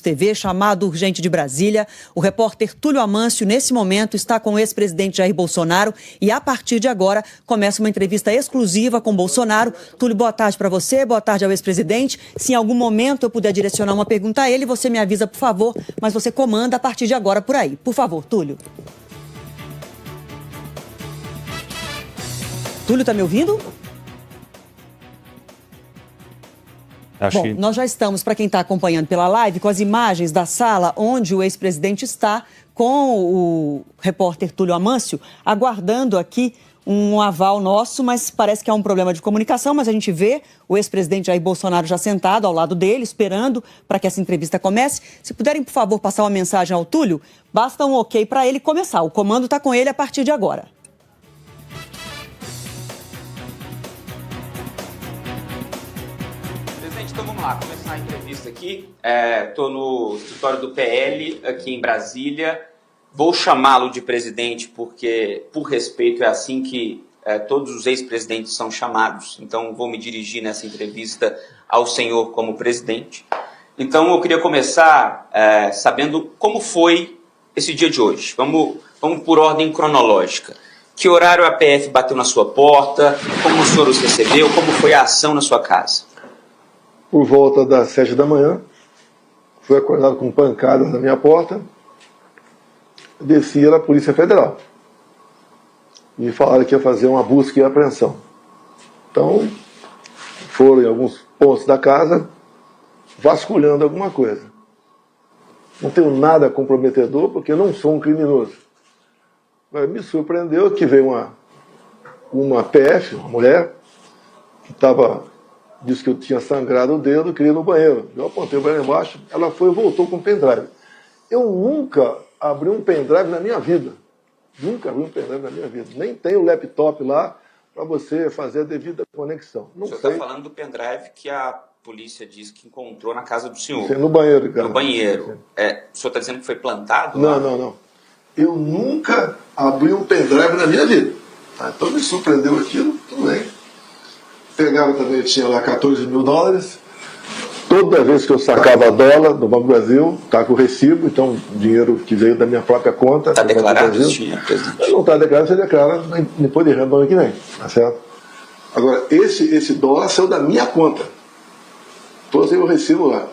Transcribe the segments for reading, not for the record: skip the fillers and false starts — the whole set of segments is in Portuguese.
TV, chamado urgente de Brasília. O repórter Túlio Amâncio, nesse momento, está com o ex-presidente Jair Bolsonaro e, a partir de agora, começa uma entrevista exclusiva com Bolsonaro. Túlio, boa tarde para você, boa tarde ao ex-presidente. Se em algum momento eu puder direcionar uma pergunta a ele, você me avisa, por favor, mas você comanda a partir de agora por aí. Por favor, Túlio. Túlio, está me ouvindo? Bom, nós já estamos, para quem está acompanhando pela live, com as imagens da sala onde o ex-presidente está com o repórter Túlio Amâncio, aguardando aqui um aval nosso, mas parece que há um problema de comunicação, mas a gente vê o ex-presidente Jair Bolsonaro já sentado ao lado dele, esperando para que essa entrevista comece. Se puderem, por favor, passar uma mensagem ao Túlio, basta um ok para ele começar. O comando está com ele a partir de agora. Então vamos lá, começar a entrevista aqui. Estou no escritório do PL aqui em Brasília. Vou chamá-lo de presidente porque, por respeito, é assim que todos os ex-presidentes são chamados. Então vou me dirigir nessa entrevista ao senhor como presidente. Então eu queria começar sabendo como foi esse dia de hoje. Vamos por ordem cronológica. Que horário a PF bateu na sua porta? Como o senhor os recebeu? Como foi a ação na sua casa? Por volta das 7 da manhã, fui acordado com pancadas na minha porta, descia a Polícia Federal. Me falaram que ia fazer uma busca e apreensão. Então, foram em alguns pontos da casa, vasculhando alguma coisa. Não tenho nada comprometedor, porque não sou um criminoso. Mas me surpreendeu que veio uma PF, uma mulher, que disse que eu tinha sangrado o dedo, queria ir no banheiro. Eu apontei o banheiro embaixo, ela foi e voltou com o pendrive. Eu nunca abri um pendrive na minha vida. Nunca abri um pendrive na minha vida. Nem tenho laptop lá para você fazer a devida conexão. Não sei. O senhor está falando do pendrive que a polícia disse que encontrou na casa do senhor. Sim, no banheiro, cara. No banheiro. O senhor está dizendo que foi plantado? Não, não. Eu nunca abri um pendrive na minha vida. Então me surpreendeu aquilo, tudo bem. Pegava também, tinha lá 14 mil dólares. Toda vez que eu sacava dólar no Banco do Brasil, estava com o recibo, então dinheiro que veio da minha própria conta. Está declarado isso, presidente? Não está declarado, você declara depois de renda do ano que vem, tá certo? Agora, esse dólar saiu da minha conta. Trouxe o recibo lá.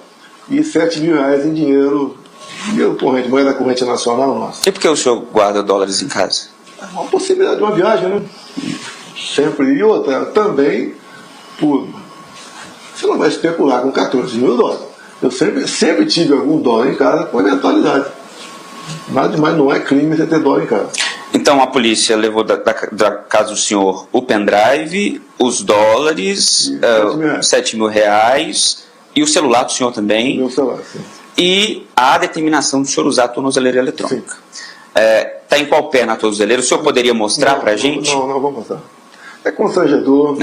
E 7 mil reais em dinheiro corrente, moeda corrente nacional nossa. E por que o senhor guarda dólares em casa? É uma possibilidade de uma viagem, né? Sempre. E outra, também, você não vai especular com 14 mil dólares. Eu sempre tive algum dólar em casa com eventualidade. Nada demais, não é crime você ter dólar em casa. Então a polícia levou da casa do senhor o pendrive, os dólares, 7 mil reais e o celular do senhor também. Meu celular, sim. E a determinação do senhor usar a tornozeleira eletrônica. Está em qual pé na tornozeleira? O senhor poderia mostrar para a gente? Não vou mostrar. É constrangedor.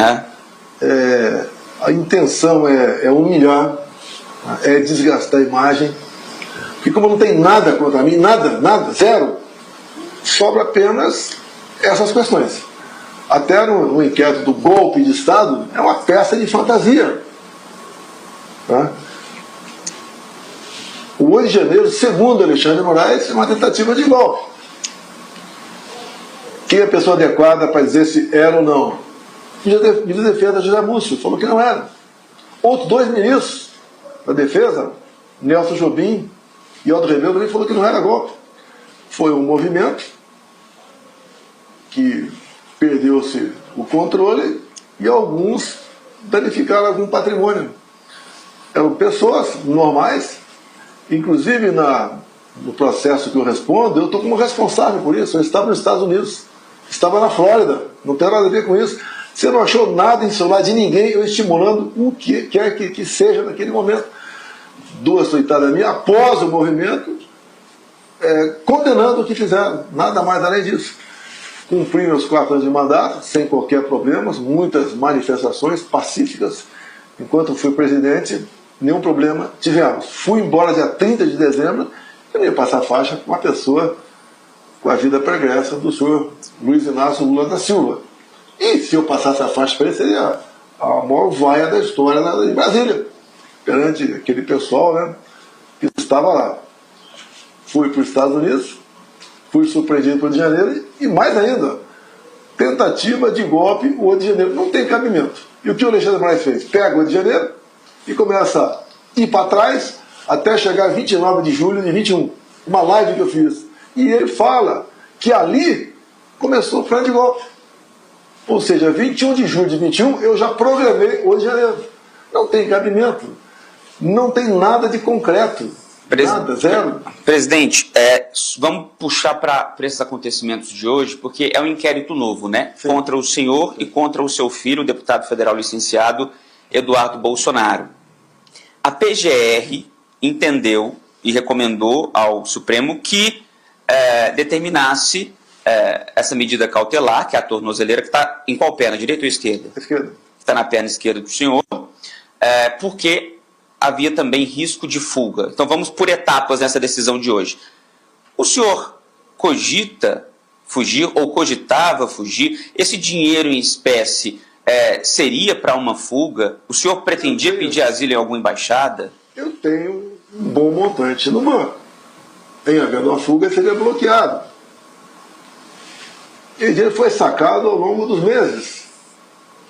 A intenção é humilhar, é desgastar a imagem. Porque como não tem nada contra mim, nada, zero, sobra apenas essas questões. Até no inquérito do golpe de Estado, é uma peça de fantasia. Tá? O 8 de janeiro, segundo Alexandre de Moraes, é uma tentativa de golpe. Quem é a pessoa adequada para dizer se era ou não? O ministro da Defesa, José Múcio, falou que não era. Outros 2 ministros da Defesa, Nelson Jobim e Aldo Rebelo, também falou que não era golpe. Foi um movimento que perdeu-se o controle e alguns danificaram algum patrimônio. Eram pessoas normais, inclusive no processo que eu respondo, eu estou como responsável por isso. Eu estava nos Estados Unidos, estava na Flórida, não tem nada a ver com isso. Você não achou nada em celular de ninguém, eu estimulando o que quer que seja naquele momento. 2 tuitadas minhas, após o movimento, condenando o que fizeram, nada mais além disso. Cumpri meus 4 anos de mandato, sem qualquer problema, muitas manifestações pacíficas. Enquanto fui presidente, nenhum problema tivemos. Fui embora dia 30 de dezembro, eu não ia passar faixa com uma pessoa com a vida pregressa do senhor Luiz Inácio Lula da Silva. E se eu passasse a faixa para ele, seria a maior vaia da história de Brasília, perante aquele pessoal, né, que estava lá. Fui para os Estados Unidos, fui surpreendido pelo Rio de Janeiro e mais ainda, tentativa de golpe o 8 de janeiro. Não tem cabimento. E o que o Alexandre de Moraes fez? Pega o 8 de janeiro e começa a ir para trás até chegar a 29 de julho de 21. Uma live que eu fiz. E ele fala que ali começou o plano de golpe. Ou seja, 21 de julho de 21 eu já programei 8 de janeiro. Não tem cabimento. Não tem nada de concreto. Nada, zero. Presidente, vamos puxar para esses acontecimentos de hoje, porque é um inquérito novo, né? Sim. Contra o senhor e contra o seu filho, o deputado federal licenciado Eduardo Bolsonaro. A PGR entendeu e recomendou ao Supremo que determinasse essa medida cautelar, que é a tornozeleira, que está em qual perna, direita ou esquerda? Esquerda. Está na perna esquerda do senhor, porque havia também risco de fuga. Então vamos por etapas nessa decisão de hoje. O senhor cogita fugir ou cogitava fugir? Esse dinheiro em espécie seria para uma fuga? O senhor pretendia pedir asilo em alguma embaixada? Eu tenho um bom montante no banco. Em havendo uma fuga, seria bloqueado. E o dinheiro foi sacado ao longo dos meses.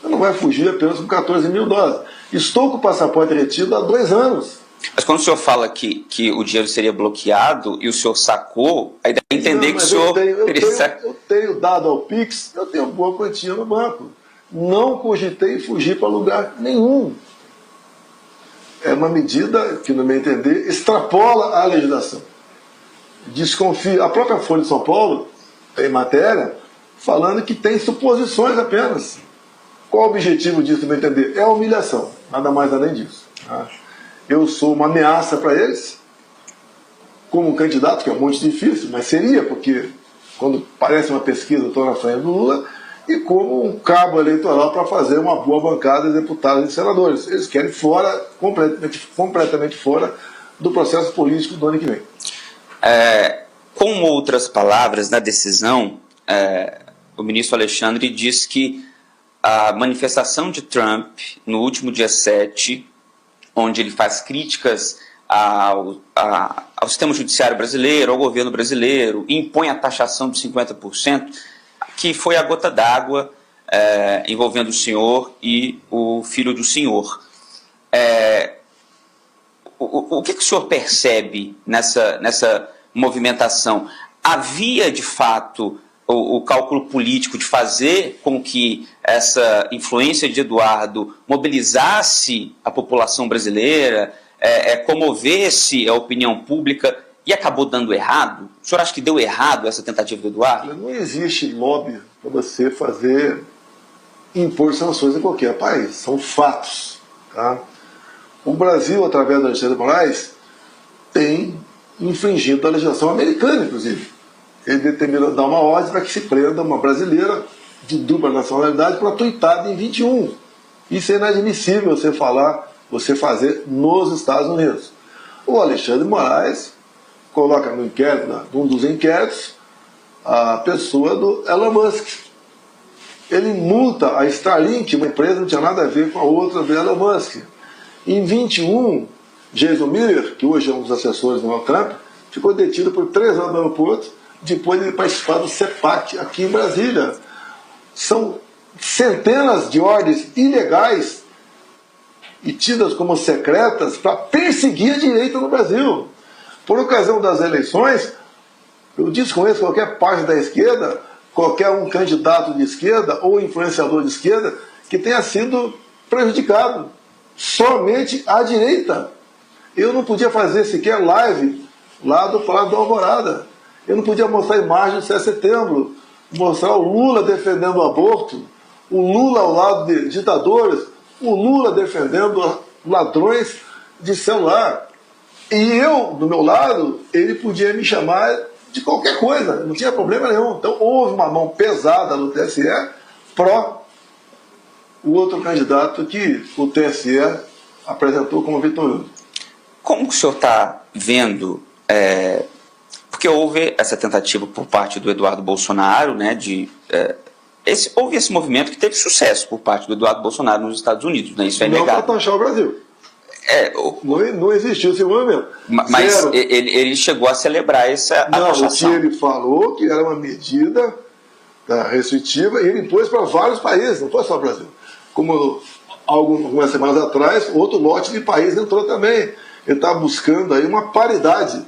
Você não vai fugir apenas com 14 mil dólares. Estou com o passaporte retido há 2 anos. Mas quando o senhor fala que o dinheiro seria bloqueado e o senhor sacou, aí dá a entender que o senhor... Eu tenho dado ao Pix, eu tenho boa quantia no banco. Não cogitei fugir para lugar nenhum. É uma medida que, no meu entender, extrapola a legislação. Desconfio. A própria Folha de São Paulo tem matéria falando que tem suposições apenas. Qual o objetivo disso, no meu entender? É a humilhação, nada mais além disso. Tá? Eu sou uma ameaça para eles, como um candidato, que é muito difícil, mas seria, porque quando parece uma pesquisa eu estou na frente do Lula, e como um cabo eleitoral para fazer uma boa bancada de deputados e senadores. Eles querem fora, completamente fora do processo político do ano que vem. Com outras palavras, na decisão, o ministro Alexandre diz que a manifestação de Trump no último dia 7, onde ele faz críticas ao sistema judiciário brasileiro, ao governo brasileiro, e impõe a taxação de 50%, que foi a gota d'água envolvendo o senhor e o filho do senhor. O que o senhor percebe nessa movimentação? Havia, de fato, o cálculo político de fazer com que essa influência de Eduardo mobilizasse a população brasileira, comovesse a opinião pública e acabou dando errado? O senhor acha que deu errado essa tentativa do Eduardo? Não existe lobby para você impor sanções em qualquer país. São fatos. Tá? O Brasil, através do Alexandre de Moraes, tem infringido a legislação americana, inclusive. Ele determina dar uma ordem para que se prenda uma brasileira de dupla nacionalidade para tuitada em 21. Isso é inadmissível você fazer nos Estados Unidos. O Alexandre de Moraes coloca no inquérito, num dos inquéritos, a pessoa do Elon Musk. Ele multa a Starlink, uma empresa que não tinha nada a ver com a outra do Elon Musk. Em 21, Jason Miller, que hoje é um dos assessores do Donald Trump, ficou detido por 3 anos no aeroporto, depois de participar do CEPAC aqui em Brasília. São centenas de ordens ilegais e tidas como secretas para perseguir a direita no Brasil. Por ocasião das eleições, eu desconheço qualquer parte da esquerda, qualquer um candidato de esquerda ou influenciador de esquerda que tenha sido prejudicado. Somente a direita. Eu não podia fazer sequer live lá do Palácio da Alvorada. Eu não podia mostrar imagens do 7 de setembro, mostrar o Lula defendendo o aborto, o Lula ao lado de ditadores, o Lula defendendo ladrões de celular. E eu, do meu lado, ele podia me chamar de qualquer coisa, não tinha problema nenhum. Então houve uma mão pesada no TSE pró o outro candidato que o TSE apresentou como vitorioso. Como que o senhor está vendo, porque houve essa tentativa por parte do Eduardo Bolsonaro, né, houve esse movimento que teve sucesso por parte do Eduardo Bolsonaro nos Estados Unidos, né, isso é inegável. Não para taxar o Brasil. Não existiu esse movimento. Mas ele chegou a celebrar essa taxação. O que ele falou que era uma medida restritiva e ele impôs para vários países, não foi só o Brasil. Como algumas semanas atrás, outro lote de países entrou também. Ele está buscando aí uma paridade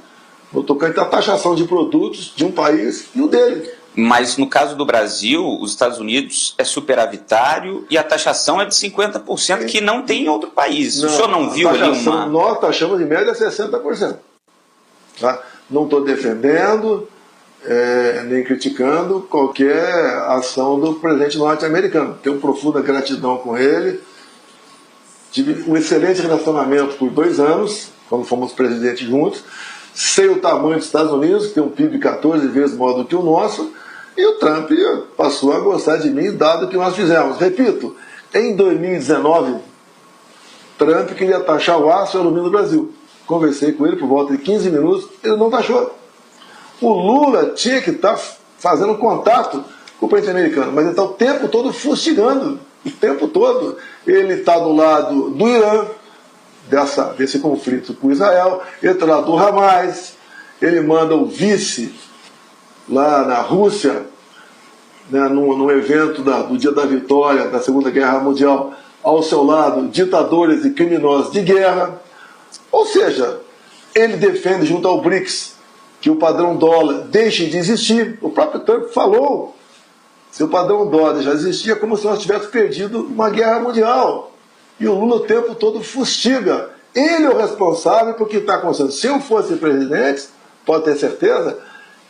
no tocante à taxação de produtos de um país e o dele. Mas no caso do Brasil, os Estados Unidos é superavitário e a taxação é de 50%, que não tem em outro país. O senhor não viu ali uma... Nós taxamos de média 60%. Tá? Não estou defendendo, nem criticando qualquer ação do presidente norte-americano. Tenho profunda gratidão com ele. Tive um excelente relacionamento por 2 anos, quando fomos presidentes juntos. Sei o tamanho dos Estados Unidos, que tem um PIB 14 vezes maior do que o nosso, e o Trump passou a gostar de mim, dado o que nós fizemos. Repito, em 2019, Trump queria taxar o aço e o alumínio no Brasil. Conversei com ele por volta de 15 minutos, ele não taxou. O Lula tinha que estar fazendo contato com o presidente americano, mas ele está o tempo todo fustigando, o tempo todo. Ele está do lado do Irã, desse conflito com Israel, ele está lá do Hamas, ele manda o vice lá na Rússia, né, num evento do Dia da Vitória da Segunda Guerra Mundial, ao seu lado ditadores e criminosos de guerra. Ou seja, ele defende junto ao BRICS que o padrão dólar deixe de existir. O próprio Trump falou, se o padrão dólar já existia, é como se nós tivéssemos perdido uma guerra mundial. E o Lula o tempo todo fustiga. Ele é o responsável por que está acontecendo. Se eu fosse presidente, pode ter certeza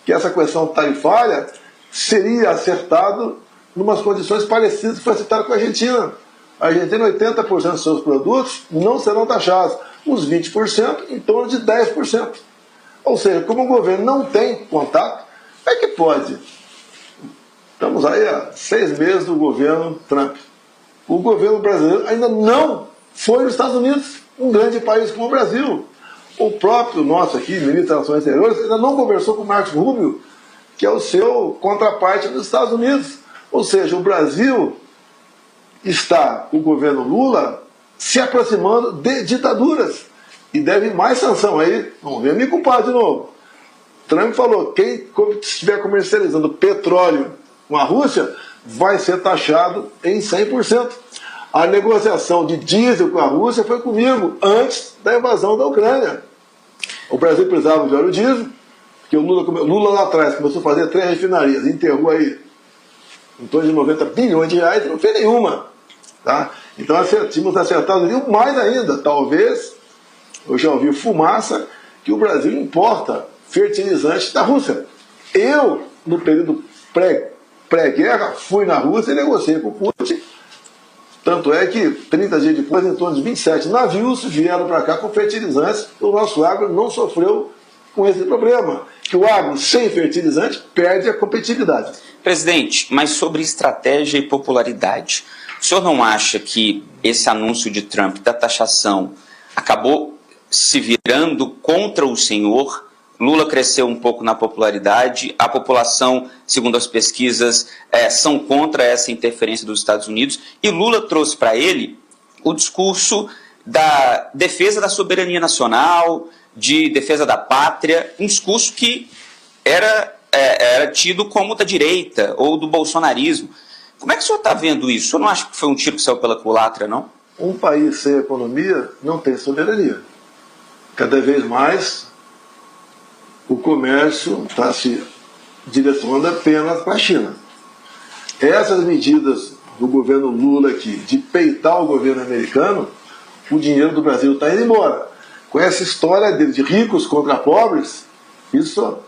que essa questão tarifária seria acertado em umas condições parecidas que foi acertado com a Argentina. A Argentina, 80% dos seus produtos não serão taxados. Os 20% em torno de 10%. Ou seja, como o governo não tem contato, é que pode. Estamos aí há 6 meses do governo Trump. O governo brasileiro ainda não foi nos Estados Unidos, um grande país como o Brasil. O próprio nosso aqui, ministro das Relações Exteriores, ainda não conversou com o Marcos Rubio, que é o seu contraparte dos Estados Unidos. Ou seja, o Brasil está, o governo Lula, se aproximando de ditaduras. E deve mais sanção aí. Vamos ver me culpar de novo. Trump falou, quem estiver comercializando petróleo com a Rússia vai ser taxado em 100%. A negociação de diesel com a Rússia foi comigo antes da invasão da Ucrânia. O Brasil precisava de óleo diesel, porque o Lula lá atrás começou a fazer 3 refinarias, enterrou aí em torno de 90 bilhões de reais, não fez nenhuma. Tá? Então tínhamos acertado mais ainda. Talvez, eu já ouvi fumaça, que o Brasil importa fertilizantes da Rússia. Eu, no período pré-guerra, fui na Rússia e negociei com o Putin. Tanto é que 30 dias depois, em torno de 27 navios vieram para cá com fertilizantes. O nosso agro não sofreu com esse problema, que o agro sem fertilizante perde a competitividade. Presidente, mas sobre estratégia e popularidade, o senhor não acha que esse anúncio de Trump da taxação acabou se virando contra o senhor? Lula cresceu um pouco na popularidade, a população, segundo as pesquisas, são contra essa interferência dos Estados Unidos, e Lula trouxe para ele o discurso da defesa da soberania nacional, de defesa da pátria, um discurso que era tido como da direita ou do bolsonarismo. Como é que o senhor está vendo isso? O senhor não acha que foi um tiro que saiu pela culatra, não? Um país sem economia não tem soberania. Cada vez mais o comércio está se direcionando apenas para a China. Essas medidas do governo Lula aqui, de peitar o governo americano, o dinheiro do Brasil está indo embora. Com essa história de ricos contra pobres, isso,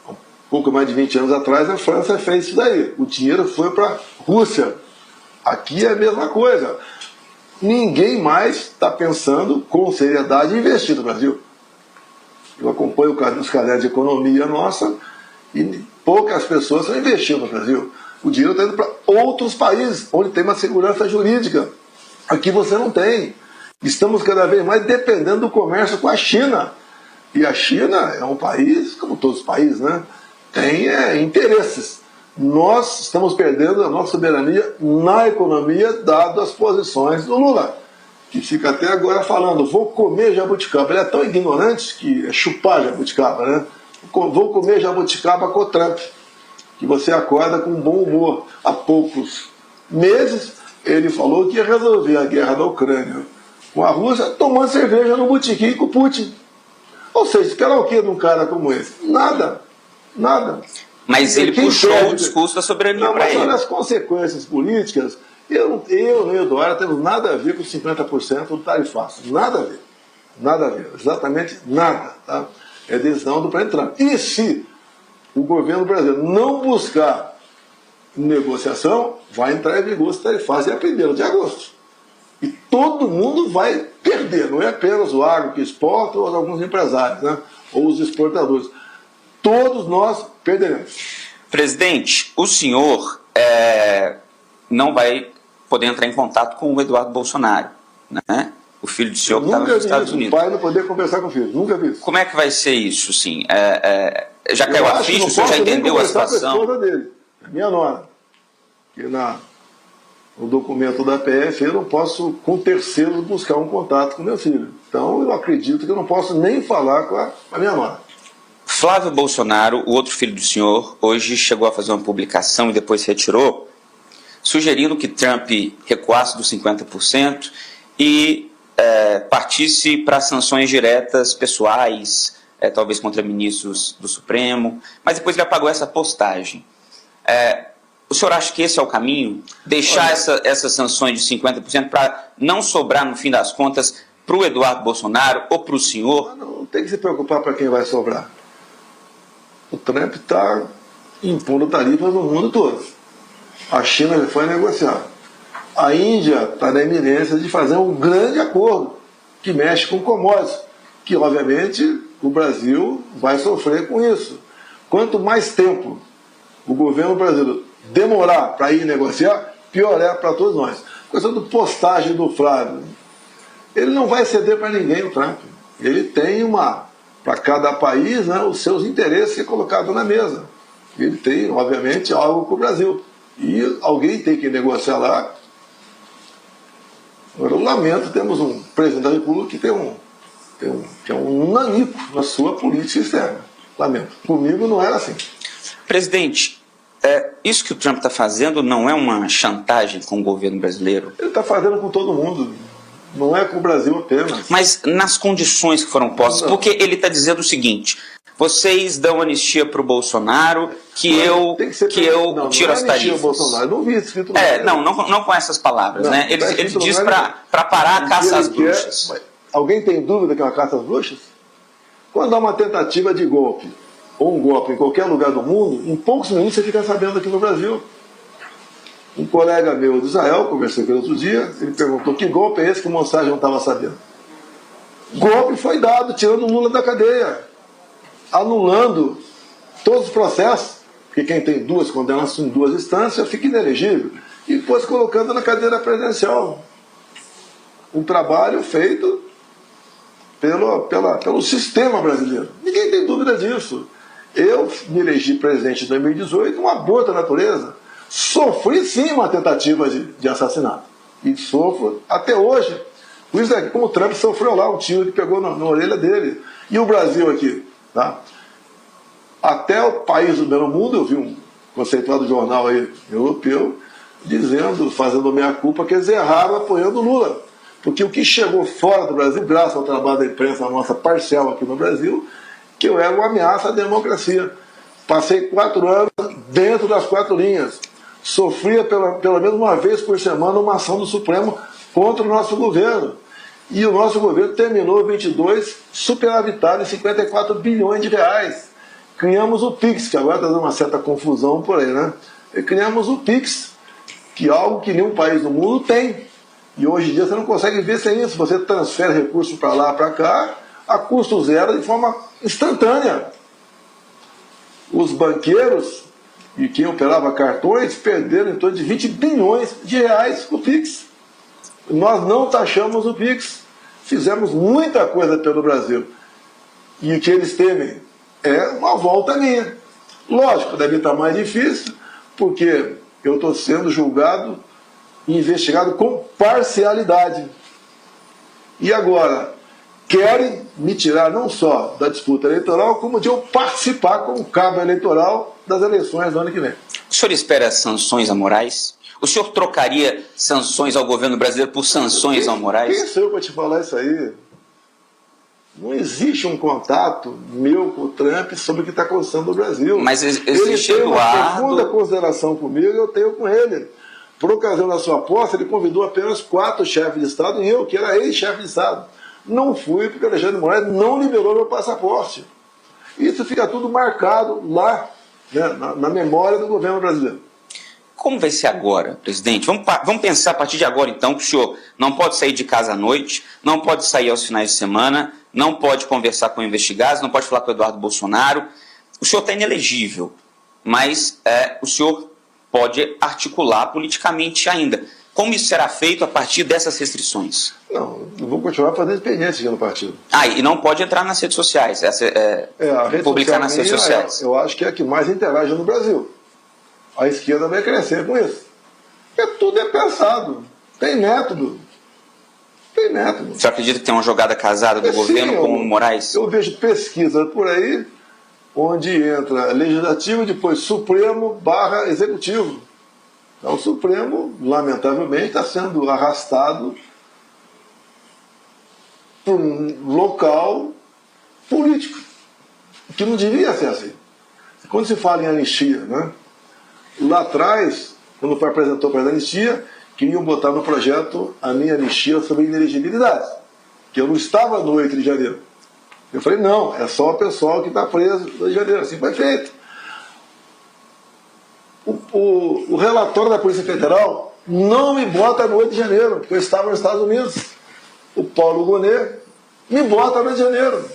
um pouco mais de 20 anos atrás, a França fez isso daí. O dinheiro foi para a Rússia. Aqui é a mesma coisa. Ninguém mais está pensando com seriedade em investir no Brasil. Eu acompanho os cadernos de economia nossa e poucas pessoas estão investindo no Brasil. O dinheiro está indo para outros países, onde tem uma segurança jurídica. Aqui você não tem. Estamos cada vez mais dependendo do comércio com a China. E a China é um país, como todos os países, né? Tem interesses. Nós estamos perdendo a nossa soberania na economia, dado as posições do Lula. que fica até agora falando, vou comer jabuticaba. Ele é tão ignorante que é chupar jabuticaba, né? Vou comer jabuticaba com o Trump, que você acorda com bom humor. Há poucos meses, ele falou que ia resolver a guerra da Ucrânia com a Rússia tomando cerveja no botequim com o Putin. Ou seja, esperar o que de um cara como esse? Nada. Nada. Mas ele puxou o discurso da soberania para ele. Mas olha as consequências políticas. Eu nem o Dória temos nada a ver com 50% do tarifaço. Nada a ver. Nada a ver. Exatamente nada. Tá? É decisão do presidente Trump. E se o governo brasileiro não buscar negociação, vai entrar em vigor esse tarifaço dia 1º de agosto. E todo mundo vai perder. Não é apenas o agro que exporta ou alguns empresários, né? Ou os exportadores. Todos nós perderemos. Presidente, o senhor não vai poder entrar em contato com o Eduardo Bolsonaro, né? O filho do senhor que estava nos Estados Unidos. O pai não poder conversar com o filho, nunca vi isso. Como é que vai ser isso, sim? Já caiu a ficha, o senhor já entendeu a situação? Com a esposa dele, minha nora. Que no documento da PF eu não posso, com terceiros, buscar um contato com meu filho. Então eu acredito que eu não posso nem falar com a minha nora. Flávio Bolsonaro, o outro filho do senhor, hoje chegou a fazer uma publicação e depois se retirou, sugerindo que Trump recuasse dos 50% e partisse para sanções diretas pessoais, talvez contra ministros do Supremo, mas depois ele apagou essa postagem. O senhor acha que esse é o caminho? Deixar essas sanções de 50% para não sobrar, no fim das contas, para o Eduardo Bolsonaro ou para o senhor? Não tem que se preocupar para quem vai sobrar. O Trump está impondo tarifas no mundo todo. A China já foi negociar. A Índia está na iminência de fazer um grande acordo que mexe com commodities, que obviamente o Brasil vai sofrer com isso. Quanto mais tempo o governo brasileiro demorar para ir negociar, pior é para todos nós. Questão do postagem do Flávio. Ele não vai ceder para ninguém, o Trump. Ele tem para cada país, né, os seus interesses colocados na mesa. Ele tem, obviamente, algo com o Brasil. E alguém tem que negociar lá. Agora, eu lamento, temos um presidente da República que é um nanico na sua política externa. Lamento. Comigo não era assim. Presidente, isso que o Trump está fazendo não é uma chantagem com o governo brasileiro? Ele está fazendo com todo mundo. Não é com o Brasil apenas. Mas nas condições que foram postas, porque ele está dizendo o seguinte: vocês dão anistia para o Bolsonaro, que eu tiro as tarifas. Bolsonaro. Não vi escrito não com essas palavras, né? Ele diz para parar a caça às bruxas. Alguém tem dúvida que é uma caça às bruxas? Quando há uma tentativa de golpe, ou um golpe em qualquer lugar do mundo, em poucos minutos você fica sabendo aqui no Brasil. Um colega meu de Israel, conversei com ele outro dia, ele perguntou que golpe é esse que o Mossad não estava sabendo. Golpe foi dado, tirando o Lula da cadeia, anulando todos os processos, porque quem tem duas condenações em duas instâncias fica inelegível, e depois colocando na cadeira presidencial. Um trabalho feito pelo sistema brasileiro. Ninguém tem dúvida disso. Eu me elegi presidente em 2018, um aborto da natureza. Sofri sim uma tentativa de assassinato. E sofro até hoje. Por isso é como o Trump sofreu lá, um tiro que pegou na orelha dele. E o Brasil aqui. Tá? Até o país do primeiro mundo, eu vi um conceituado jornal aí, europeu, dizendo, fazendo meia-culpa, que eles erraram apoiando o Lula. Porque o que chegou fora do Brasil, graças ao trabalho da imprensa, a nossa parcial aqui no Brasil, que eu era uma ameaça à democracia. Passei 4 anos dentro das 4 linhas. Sofria pelo menos uma vez por semana uma ação do Supremo contra o nosso governo. E o nosso governo terminou 22 superavitado em 54 bilhões de reais. Criamos o PIX, que agora está dando uma certa confusão por aí, né? E criamos o PIX, que é algo que nenhum país do mundo tem. E hoje em dia você não consegue viver sem isso. Você transfere recursos para lá, para cá, a custo zero, de forma instantânea. Os banqueiros e quem operava cartões perderam em torno de 20 bilhões de reais no PIX. Nós não taxamos o PIX. Fizemos muita coisa pelo Brasil. E o que eles temem é uma volta minha. Lógico, deve estar mais difícil, porque eu estou sendo julgado e investigado com parcialidade. E agora querem me tirar não só da disputa eleitoral, como de eu participar como cabo eleitoral das eleições do ano que vem. O senhor espera sanções a Moraes? O senhor trocaria sanções ao governo brasileiro por sanções a Moraes? Quem sou eu para te falar isso aí? Não existe um contato meu com o Trump sobre o que está acontecendo no Brasil. Mas existe, ele tem uma Eduardo... profunda consideração comigo e eu tenho com ele. Por ocasião da sua posse, ele convidou apenas 4 chefes de Estado e eu, que era ex-chefe de Estado. Não fui porque o Alexandre de Moraes não liberou meu passaporte. Isso fica tudo marcado lá, né, na memória do governo brasileiro. Como vai ser agora, presidente? Vamos pensar a partir de agora, então, que o senhor não pode sair de casa à noite, não pode sair aos finais de semana, não pode conversar com investigados, não pode falar com o Eduardo Bolsonaro. O senhor está inelegível, mas o senhor pode articular politicamente ainda. Como isso será feito a partir dessas restrições? Não, eu vou continuar fazendo experiência aqui no partido. E não pode entrar nas redes sociais, a rede publicar social nas redes sociais. Eu acho que é a que mais interage no Brasil. A esquerda vai crescer com isso. Porque tudo é pensado. Tem método. Tem método. Você acredita que tem uma jogada casada do governo com o Moraes? Eu vejo pesquisa por aí onde entra legislativo e depois Supremo / Executivo. Então, o Supremo, lamentavelmente, está sendo arrastado por um local político, que não devia ser assim. Quando se fala em anistia, né? Lá atrás, quando foi apresentou para a anistia, queriam botar no projeto a minha anistia sobre inelegibilidade, que eu não estava no 8 de janeiro. Eu falei, não, é só o pessoal que está preso no 8 de janeiro. Assim foi feito. O relatório da Polícia Federal não me bota no 8 de janeiro, porque eu estava nos Estados Unidos. O Paulo Gonet me bota no 8 de janeiro.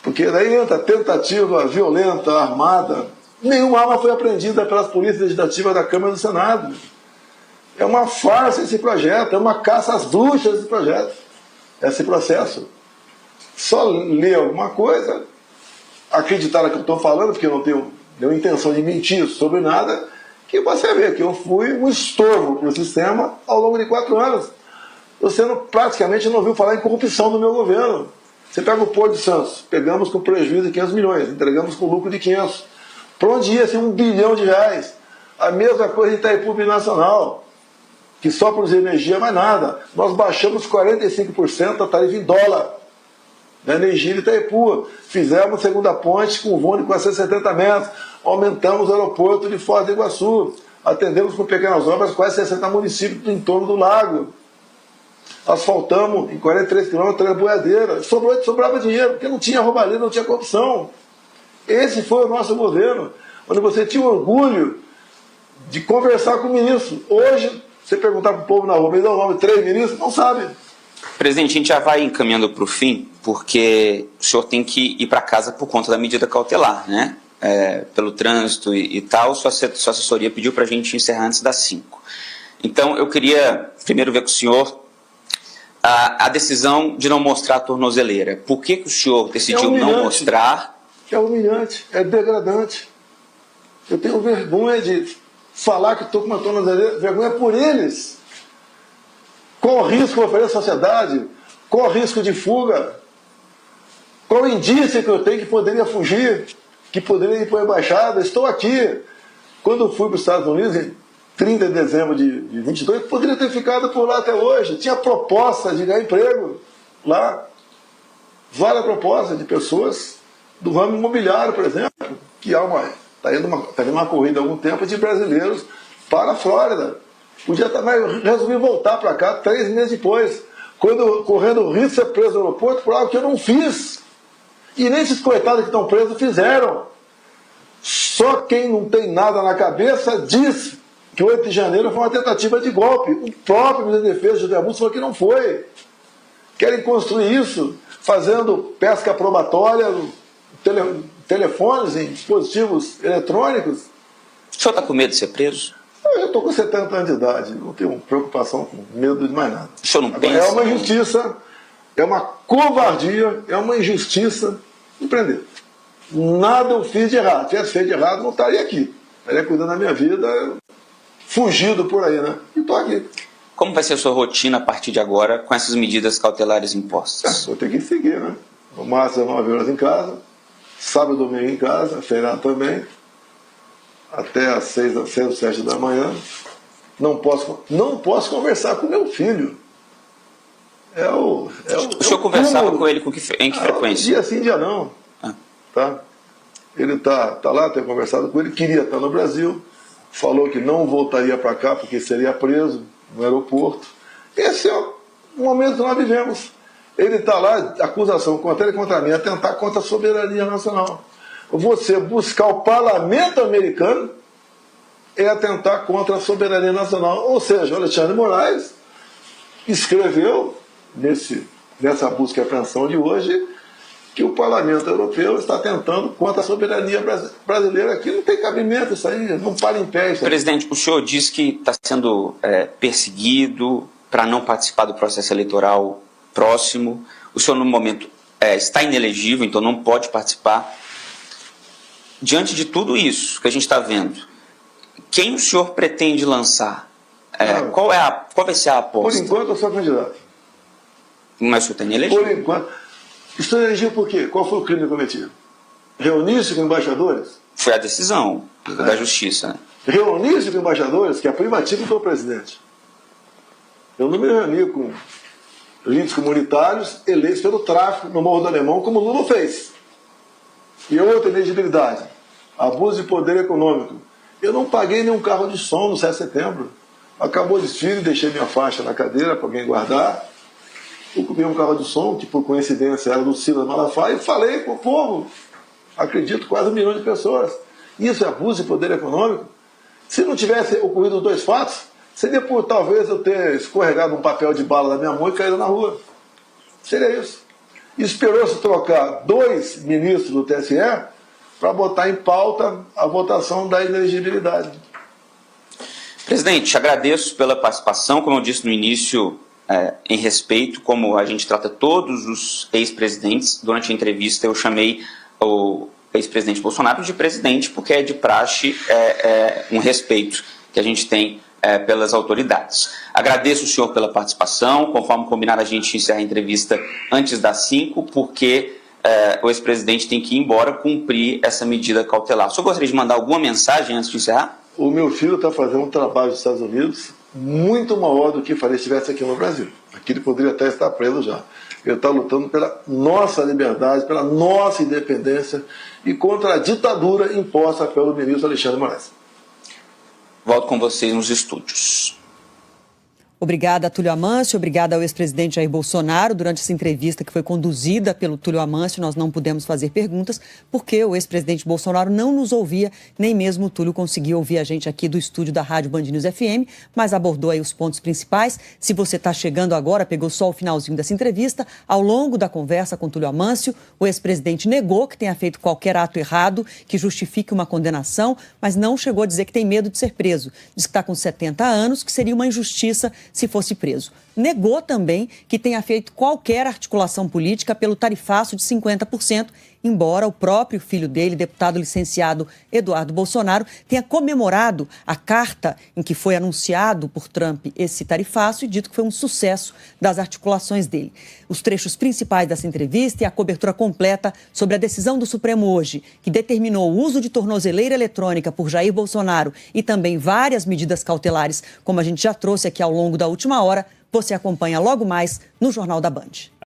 Porque daí entra tentativa violenta, armada. Nenhuma arma foi apreendida pelas polícias legislativas da Câmara e do Senado. É uma farsa esse projeto, é uma caça às bruxas esse projeto, esse processo. Só ler alguma coisa, acreditar no que eu estou falando, porque eu não tenho nenhuma intenção de mentir sobre nada, que você vê que eu fui um estorvo para o sistema ao longo de 4 anos. Você praticamente não ouviu falar em corrupção no meu governo. Você pega o Porto de Santos, pegamos com prejuízo de 500 milhões, entregamos com lucro de 500. Para onde ia ser R$1 bilhão? A mesma coisa em Itaipu Binacional, que só produzia energia, mais nada. Nós baixamos 45% da tarifa em dólar da energia de Itaipu. Fizemos segunda ponte com voo de 470 metros. Aumentamos o aeroporto de Foz do Iguaçu. Atendemos com pequenas obras quase 60 municípios do entorno do lago. Asfaltamos em 43 quilômetros a boiadeira. Sobrava dinheiro, porque não tinha roubalheira, não tinha corrupção. Esse foi o nosso governo, onde você tinha orgulho de conversar com o ministro. Hoje, você perguntar para o povo na rua, me dá o nome de 3 ministros, não sabe. Presidente, a gente já vai encaminhando para o fim, porque o senhor tem que ir para casa por conta da medida cautelar, né? Pelo trânsito e tal, sua assessoria pediu para a gente encerrar antes das 5. Então, eu queria primeiro ver com o senhor a decisão de não mostrar a tornozeleira. Por que o senhor decidiu não mostrar? É humilhante, é degradante. Eu tenho vergonha de falar que estou com uma tornozeleira, vergonha por eles. Qual o risco que eu ofereço à sociedade? Qual o risco de fuga? Qual o indício que eu tenho que poderia fugir? Que poderia ir para a embaixada? Estou aqui. Quando eu fui para os Estados Unidos, em 30 de dezembro de 22, poderia ter ficado por lá até hoje. Tinha proposta de ganhar emprego lá. Várias propostas de pessoas do ramo imobiliário, por exemplo, que está indo uma corrida há algum tempo de brasileiros para a Flórida. Podia também resolver voltar para cá 3 meses depois, correndo o risco de ser preso no aeroporto por algo que eu não fiz. E nem esses coitados que estão presos fizeram. Só quem não tem nada na cabeça diz que o 8 de janeiro foi uma tentativa de golpe. O próprio ministro da Defesa, José Augusto, falou que não foi. Querem construir isso fazendo pesca probatória, telefones em dispositivos eletrônicos. O senhor está com medo de ser preso? Eu estou com 70 anos de idade, não tenho preocupação com medo de mais nada. O senhor não pensa? É uma injustiça, é uma covardia, é uma injustiça me prender. Nada eu fiz de errado. Se tivesse feito de errado, não estaria aqui. Estaria cuidando da minha vida, fugido por aí, né? E estou aqui. Como vai ser a sua rotina a partir de agora com essas medidas cautelares impostas? Vou ter que seguir, né? No máximo 9 horas em casa, sábado e domingo em casa, feriado também, até às 6 ou 7 da manhã. Não posso conversar com meu filho. O senhor conversava com ele em que frequência? Dia sim, dia não. Tá? Ele tá lá, tenho conversado com ele, queria estar no Brasil, falou que não voltaria para cá porque seria preso no aeroporto. Esse é o momento que nós vivemos. Ele está lá, acusação contra ele, contra mim, atentar contra a soberania nacional. Você buscar o parlamento americano é atentar contra a soberania nacional. Ou seja, o Alexandre de Moraes escreveu nessa busca e apreensão de hoje que o parlamento europeu está tentando contra a soberania brasileira. Aqui não tem cabimento isso aí, não para em pé. Presidente, o senhor diz que está sendo perseguido para não participar do processo eleitoral próximo. O senhor, no momento, está inelegível, então não pode participar. Diante de tudo isso que a gente está vendo, quem o senhor pretende lançar? Qual vai ser a aposta? Por enquanto, eu sou candidato. Mas o senhor está inelegível? Por enquanto. Estou inelegível por quê? Qual foi o crime cometido? Reunir-se com embaixadores? Foi a decisão da Justiça. Né? Reunir-se com embaixadores, que é a privativa do presidente. Eu não me reuni com líderes comunitários eleitos pelo tráfico no Morro do Alemão, como o Lula fez. E outra inelegibilidade, abuso de poder econômico. Eu não paguei nenhum carro de som no 7 de setembro. Acabou o desfile, deixei minha faixa na cadeira para alguém guardar. Ocupei um carro de som, que por coincidência era do Silas Malafaia, e falei com o povo. Acredito, quase 1 milhão de pessoas. Isso é abuso de poder econômico? Se não tivesse ocorrido os 2 fatos, seria por talvez eu ter escorregado um papel de bala da minha mão e caído na rua. Seria isso. Esperou-se trocar 2 ministros do TSE para botar em pauta a votação da inelegibilidade. Presidente, agradeço pela participação. Como eu disse no início, em respeito, como a gente trata todos os ex-presidentes, durante a entrevista eu chamei o ex-presidente Bolsonaro de presidente, porque é de praxe um respeito que a gente tem pelas autoridades. Agradeço o senhor pela participação. Conforme combinado, a gente encerra a entrevista antes das 5, porque o ex-presidente tem que ir embora cumprir essa medida cautelar. O senhor gostaria de mandar alguma mensagem antes de encerrar? O meu filho está fazendo um trabalho nos Estados Unidos muito maior do que faria se estivesse aqui no Brasil. Aqui ele poderia até estar preso já. Ele está lutando pela nossa liberdade, pela nossa independência e contra a ditadura imposta pelo ministro Alexandre de Moraes. Volto com vocês nos estúdios. Obrigada, Túlio Amâncio. Obrigada ao ex-presidente Jair Bolsonaro. Durante essa entrevista que foi conduzida pelo Túlio Amâncio, nós não pudemos fazer perguntas porque o ex-presidente Bolsonaro não nos ouvia, nem mesmo o Túlio conseguiu ouvir a gente aqui do estúdio da Rádio Band News FM, mas abordou aí os pontos principais. Se você está chegando agora, pegou só o finalzinho dessa entrevista, ao longo da conversa com Túlio Amâncio, o ex-presidente negou que tenha feito qualquer ato errado que justifique uma condenação, mas não chegou a dizer que tem medo de ser preso. Diz que está com 70 anos, que seria uma injustiça se fosse preso. Negou também que tenha feito qualquer articulação política pelo tarifaço de 50%, embora o próprio filho dele, deputado licenciado Eduardo Bolsonaro, tenha comemorado a carta em que foi anunciado por Trump esse tarifaço e dito que foi um sucesso das articulações dele. Os trechos principais dessa entrevista e a cobertura completa sobre a decisão do Supremo hoje, que determinou o uso de tornozeleira eletrônica por Jair Bolsonaro e também várias medidas cautelares, como a gente já trouxe aqui ao longo da última hora, você acompanha logo mais no Jornal da Band.